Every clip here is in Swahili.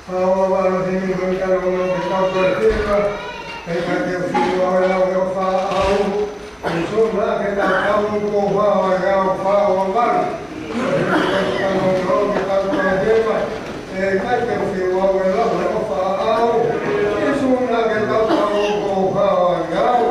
Ahora sí me encontraron lo que está por encima, deja que el filo ahora lo que fa aún, y son más que la cabo con fa o agao fa o mal. Lo que está por encima, deja que el filo ahora lo que fa aún, y son más que la cabo con fa o agao.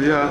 Ja.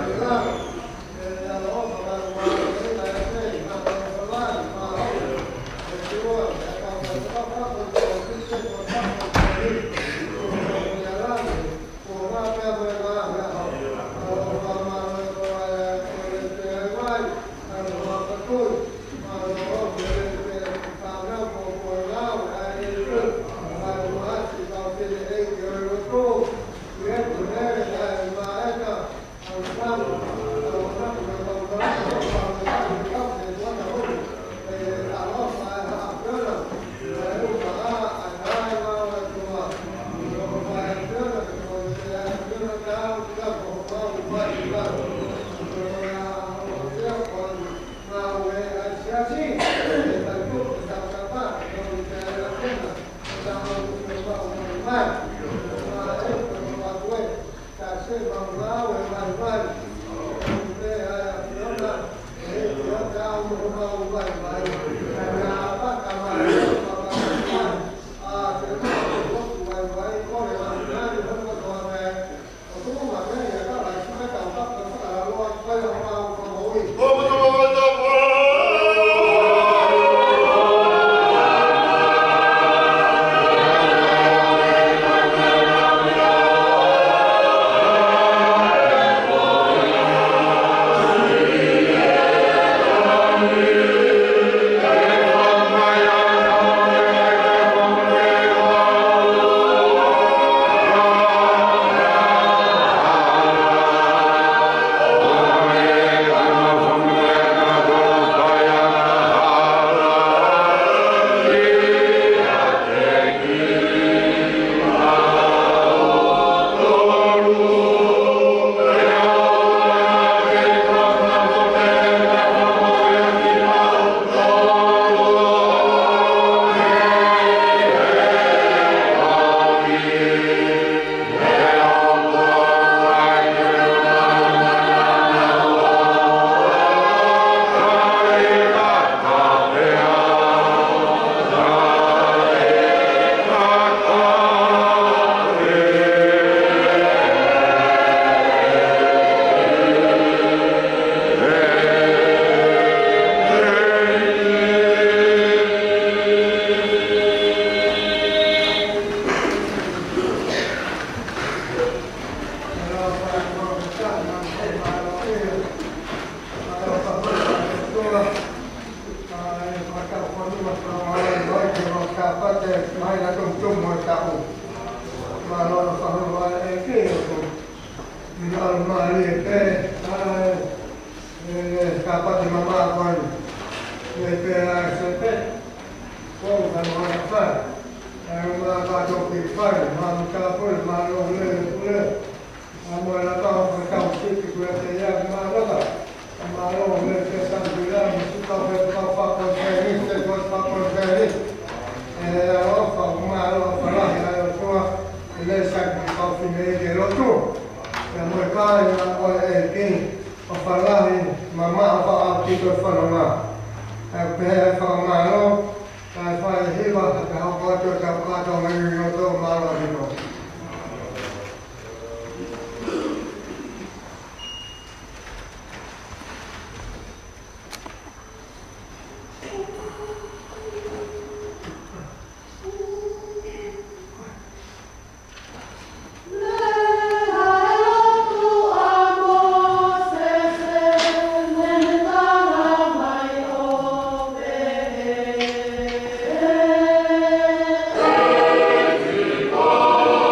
Oh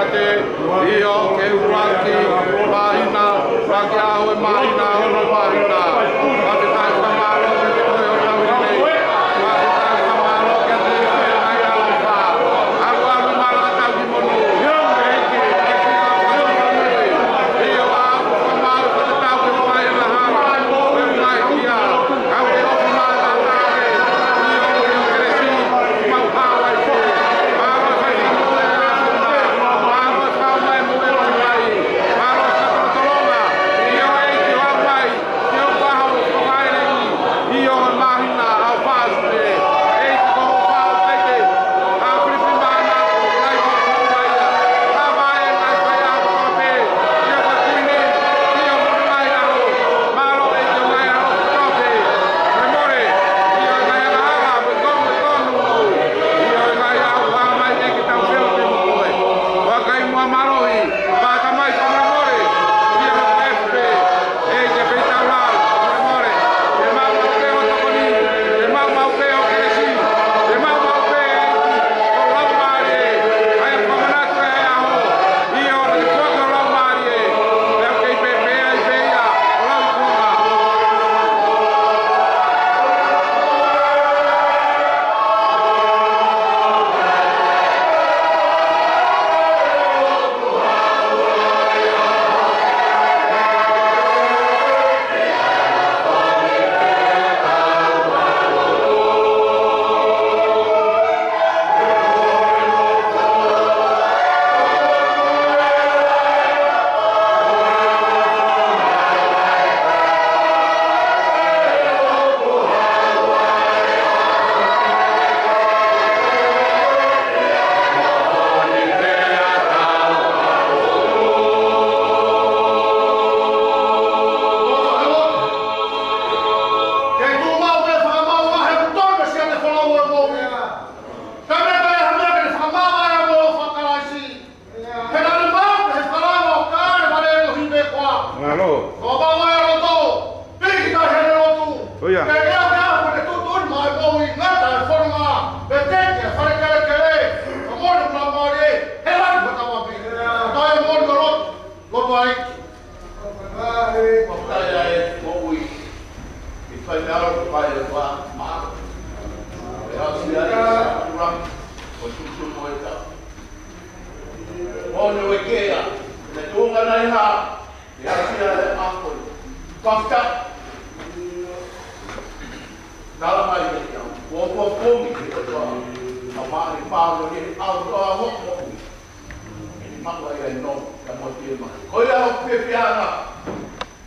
mate, io che uraki, mahina, raki aho e mahina, ono mahina. Mate tai kamaro, ke te koe o tau i nei. Mate tai kamaro, ke te koe ai au wha. Aru aru mara tau ki monu. Eke, eke ka whakamanu. Io au kamaro, ke te tau ke whai e mahana. Koe mai kia. Kau e oku mara tātare. Io keresi, mau hawa i koe. Maro whai kamoe a huna. Maro whau mai mue mai mai. Maro whakatolonga. Io e ki wau mai. Io wahau whakaerei. Io e mahina au whaasute. E ki koho whao peke. A whiwhi mana o kai whakau mai a. A mai e nai whai a whakape. Io ka kuine. Io munu mai aho. Maro e ki mai aho whakape. Me more. Io e nai alaha. Me konu mou. Io e nai aho whao mai e ki tau whio te mukoe. Wakai mua marohi. Paka mai whamre more. Io e FP. E ke whitau lau. Me more. E mau mau peo tokoni. E mau mau peo keresi. E mau mau peo eiki. O lau maari e. Ai a whamanatu e aho. Io e te whaka lau maari e. Leo kei pepe ai peia. O lau kunga. Kei tū mau e whakamau wahe tōna sia te whalau e mou. Kei me kai hamea ke te whakamau ai a mou whakaraisi. He nani mau ke he whalau o kāre wale e tohi me koa. Alo. Ko mau ai a roto. Piki kai here rotu. Oia. Kei ea ke apu ke tutun mai mou i ngata e whanunga. Pe teke whare kere kere. Ka mōne muna maari e. He laki whakamapi. Tai e mōne ka rotu. Loto ai. Whakai ai mou i whai me aro whai e wha maa. E asi ai sa kurang o tutu mo e tau. Mone o e kea, me tūnga nei ha, e asi ai e ako. Whakta. Nala mai e tau, kua pōmi ke o tau. A maari pālo ni au toa hoko. E ni makua i ai no, ka mo tia mai. Koia o pepeanga,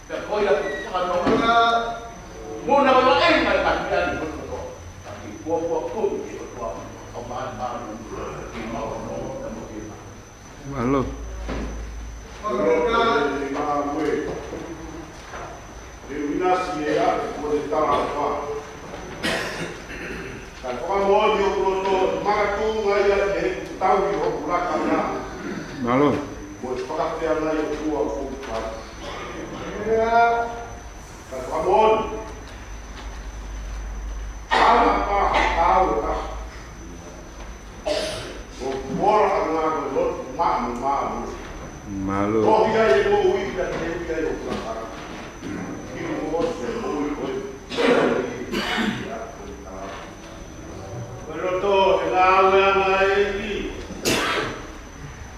ka koia whanonga. Muna wa ai mai ka kia ni hoto ko. Aki kua pōmi ke o tau. A maari pālo ki mau no, ka mo tia mai. Alo. Alo. Malo. Oh, dia ia mo ui ka te ia o ka para. Ki mo se mo ui ko. Pero to, e la aue ana e ki.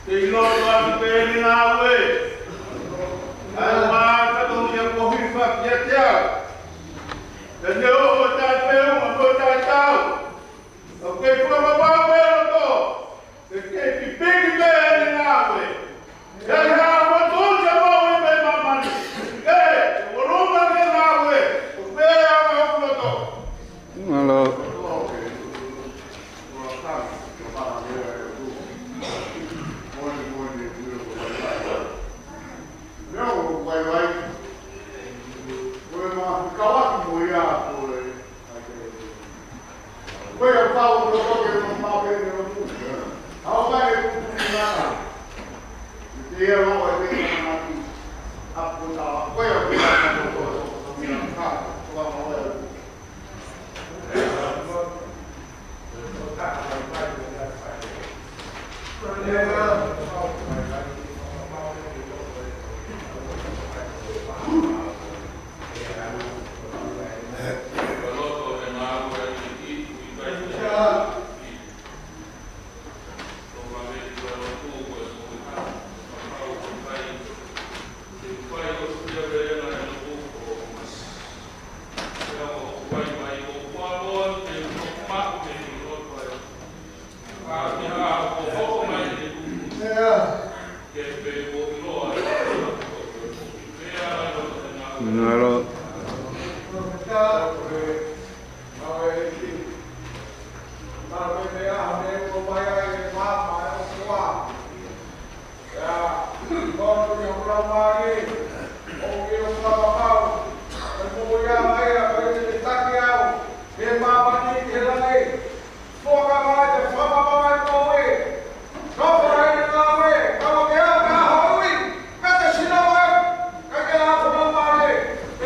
Te iloto atu te ni na aue. Ai maa kato mi a kohi wha kia te au. Te ne o tai peu, a ko tai tau. O kei kua mapau e roto. Te kei pipiki me e ni na aue. Kei haa watu te mau i me mamani. Kei, te warunga ke na aue. O pere a me o roto. Alo. Yeah. Ngalo. Hãy subscribe cho kênh Ghiền Mì Gõ để không bỏ lỡ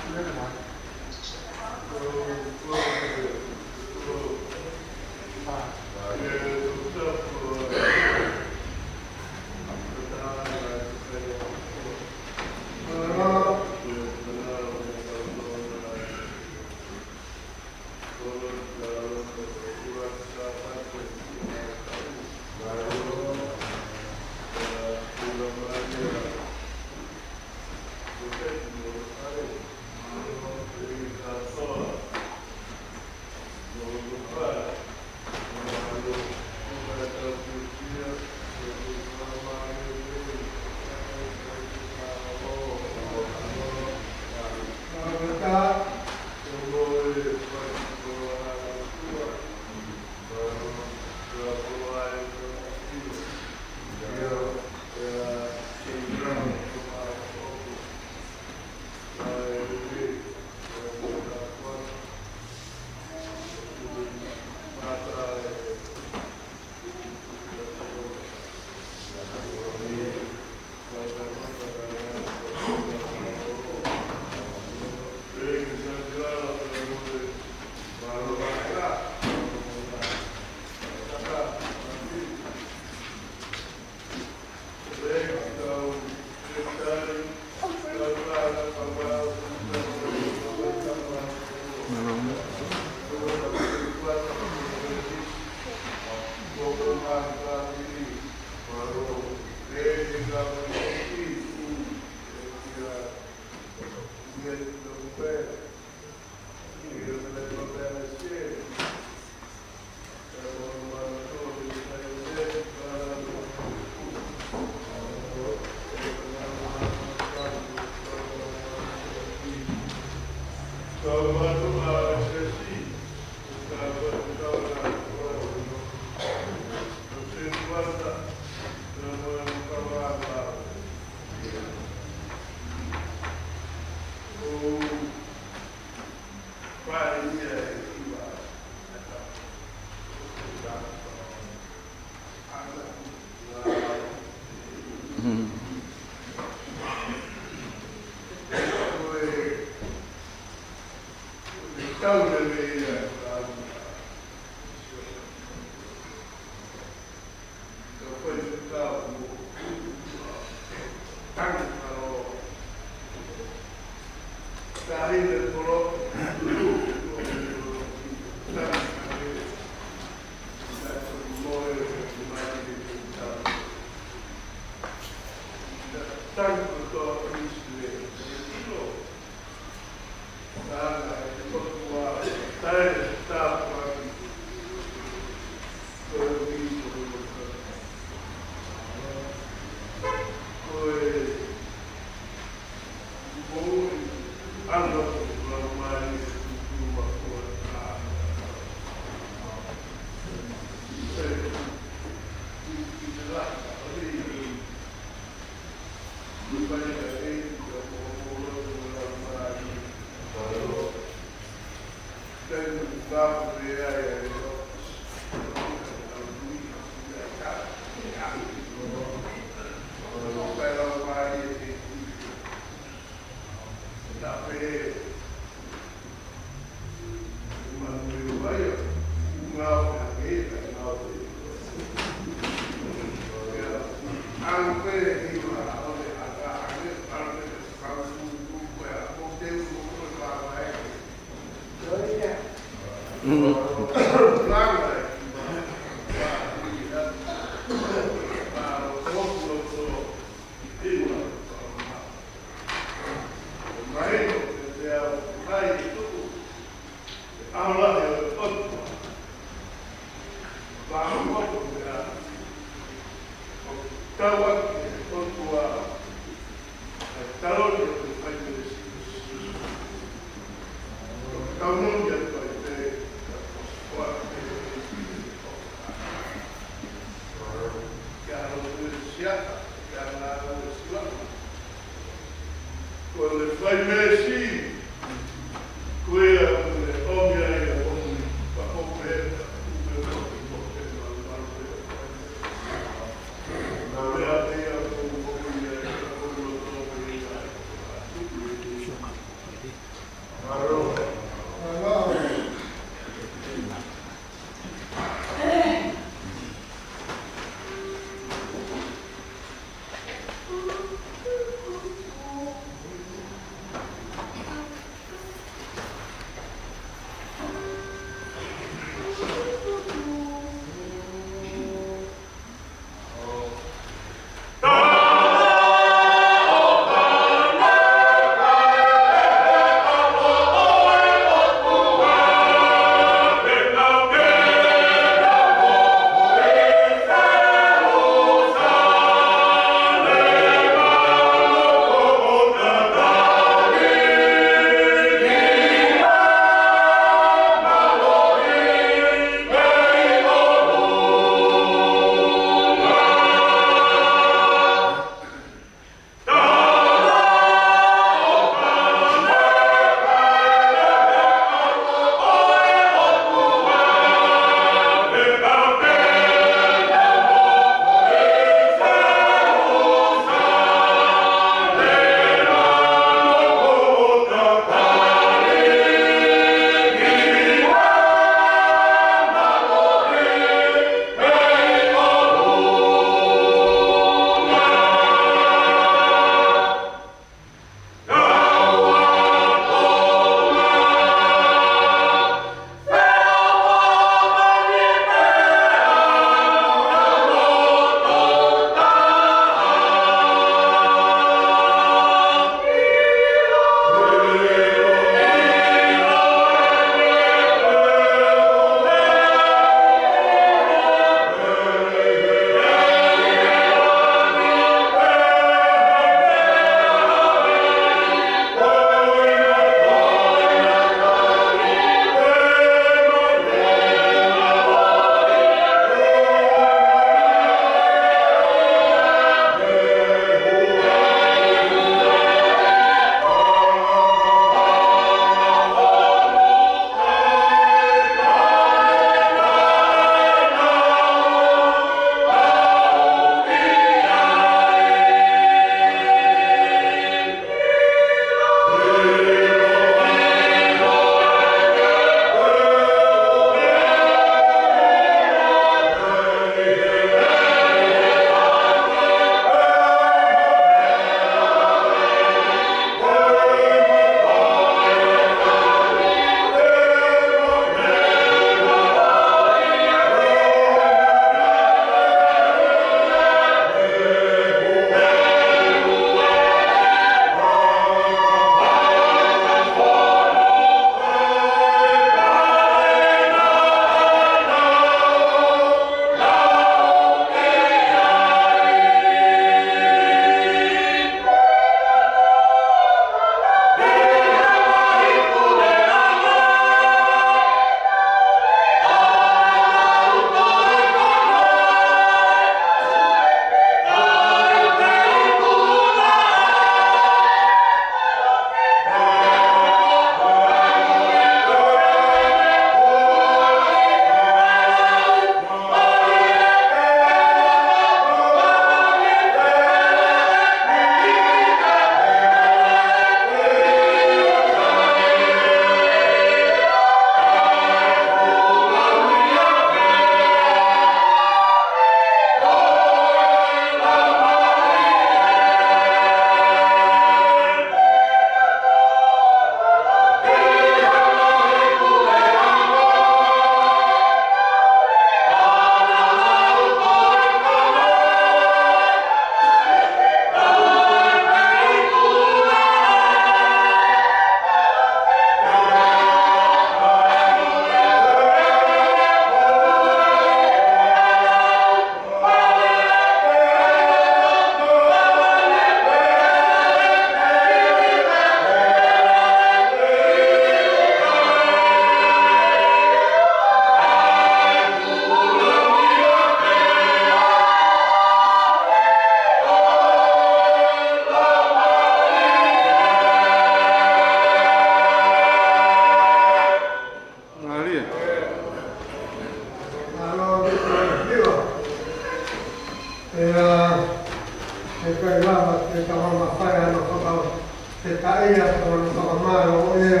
ma fai hanno fatto se taia con mano e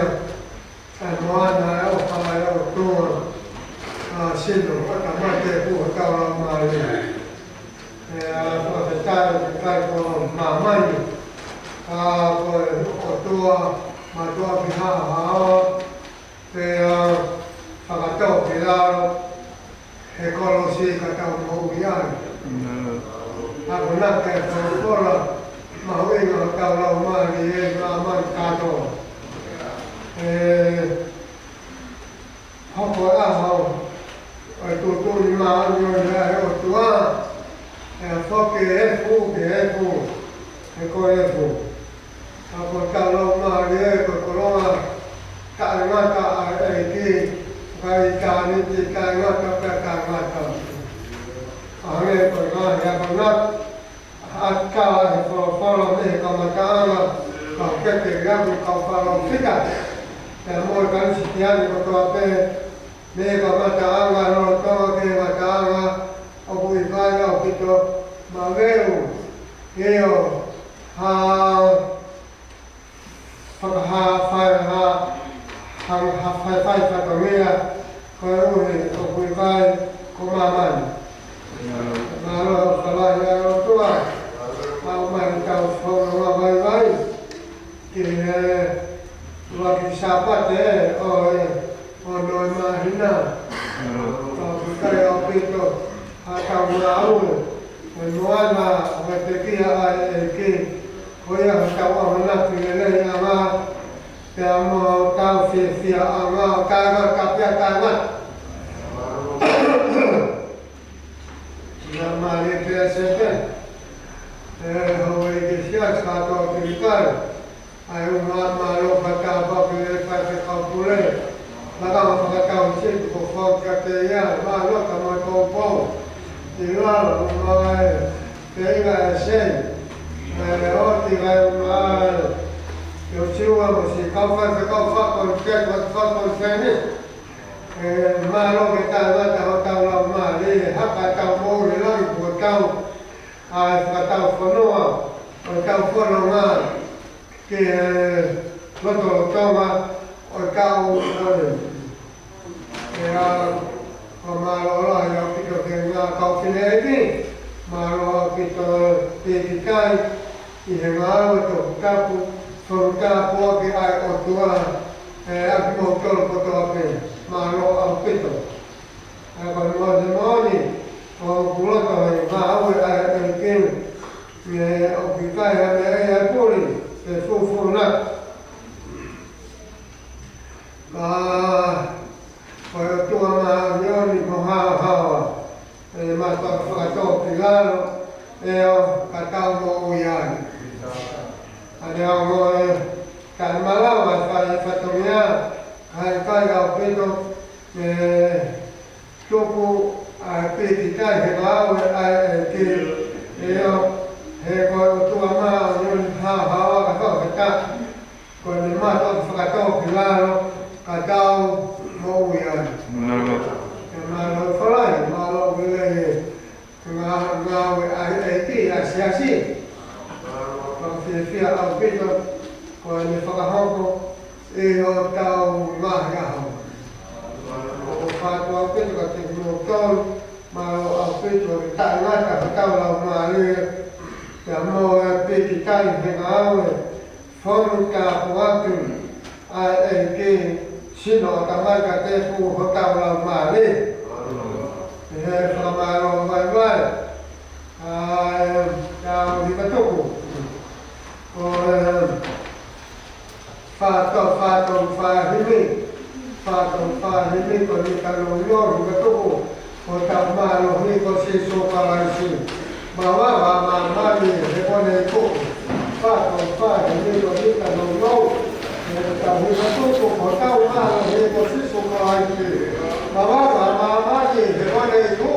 moana o fai o tu sino a mate pu ka ma le a fai con mamani o tua ma tua piha ha te fagatau pila e colosi ka tau mo iai aku nak ke sekolah mau ingat kalau mari aman kado apa ahau itu tu lima orang yang tua foke efu eko apa kalau mari kalau tak mata ini kai kani kai mata Ame pernah ya pernah akal follow me kalau kala kau ketika kau follow kita dan mau kan sekian itu apa me kalau kala no to ke kala aku ibadah itu maweu yo fai kamera kau ini aku ibadah komaman Malo kalau yang tua, mau main kau follow baik-baik, kini lagi siapa deh, orang mahina, kalau kaya itu, atau mau, menuana, berdekia ke, kaya kau anak pilih ama, kamu tahu via ama, kaya kapia kaya. Namanya biasanya, orang Indonesia satu kita, ayo malu baca baca baca kau boleh, maka kau cip kau katanya malu kamu kau, tinggal mulai tinggal sen, tinggal mulai, coba mesti kau konsen ni. Malu kita tahu mari hak tahu mau lagi buat kau tahu follow ke betul kau ya malu lah yang kita kena kau kena ini malu kita dikai ini malu tu kapu ke ai otua aku mau betul apa malu apa itu kalau mau ni kalau pulau tu mau ada mungkin kita yang puli sesuatu nak kalau tua macam ni hawa masa kata pilar kata mau yang ada orang kan malam saya fatomia hai kau itu cukup kita helau ke kalau tua macam hawa kata kita kalau masa kata pilar kata mau yang malu falai malu boleh ngau asyasi kalau via auto kalau ni fakahoko tahu mahal kalau fatwa itu kata betul malu auto tak nak tahu lah malu yang mau pergi cari hengau formuka waktu ke sino tamai kata pu tahu lah malu kalau baik-baik tahu di betul Fatom fahimi ko ni kalunyor betul ko tamalo ni ko si sopalansi bawa mama ni repone ko fatom fahimi ko ni kalunyor tahu betul ko tamalo ni ko si sopalansi bawa mama ni repone ko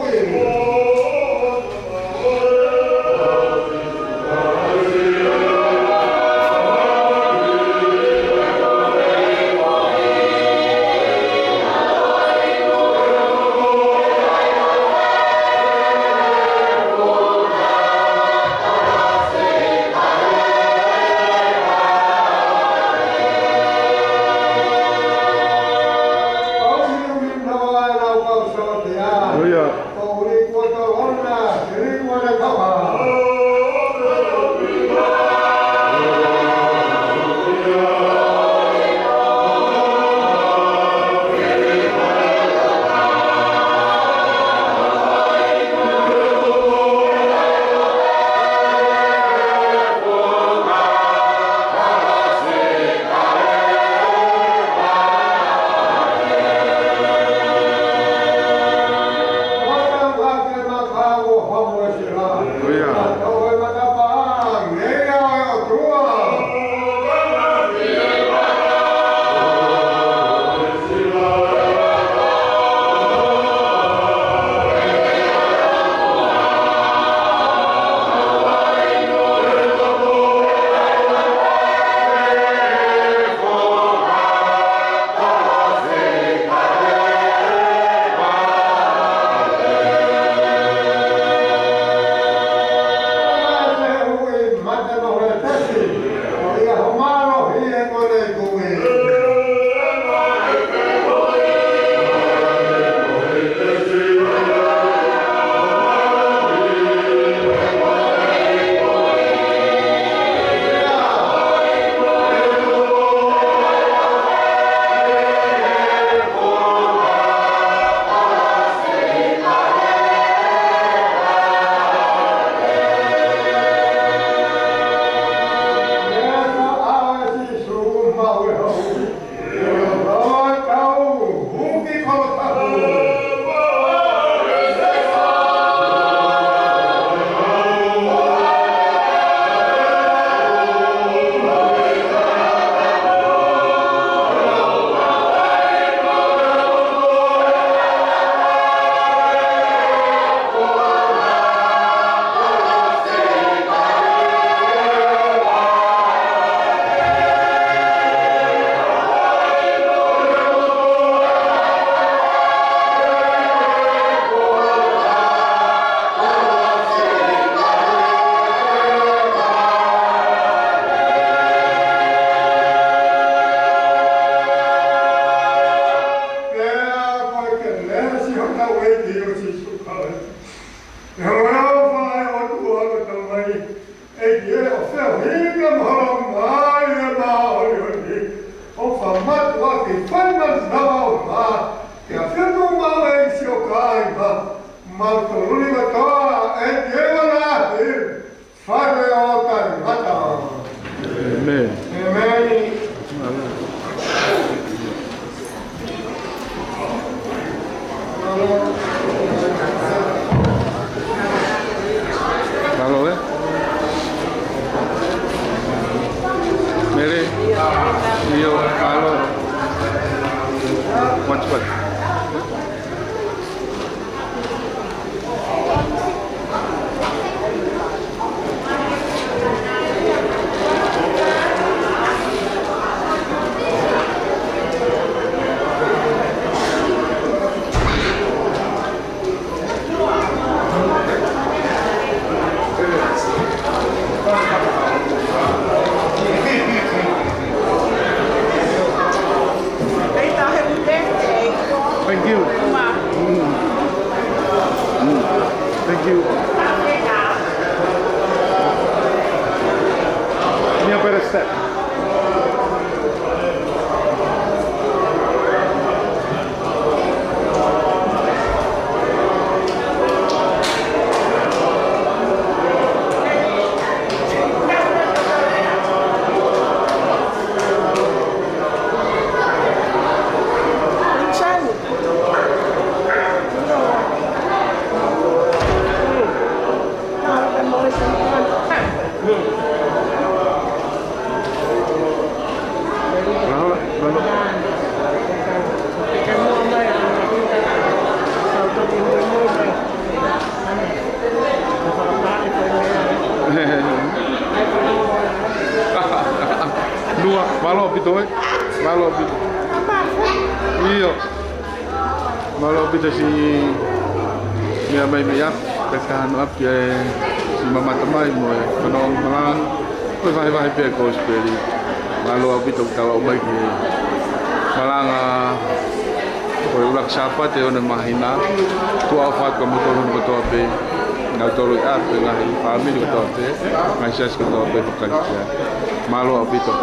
Maltoluli katoa, et yewana, fare otan, hata. Amen. Amen. Kalau Mary, iyo, kalau cepat. Thank you. Thank you. Ini apa resep? Dua, malo pito malo pito. Iyo, malo pito si may miyak, kasano up si mama tamay mo kanong malang, vai pe ko speli, malo pito tawa ubay ni malang ulak siapa teo na mahina, tua afat kamutoron ko to ape. Nagtoroy at ng family ko to, ngai siya ko to, pekan siya. Malo apito.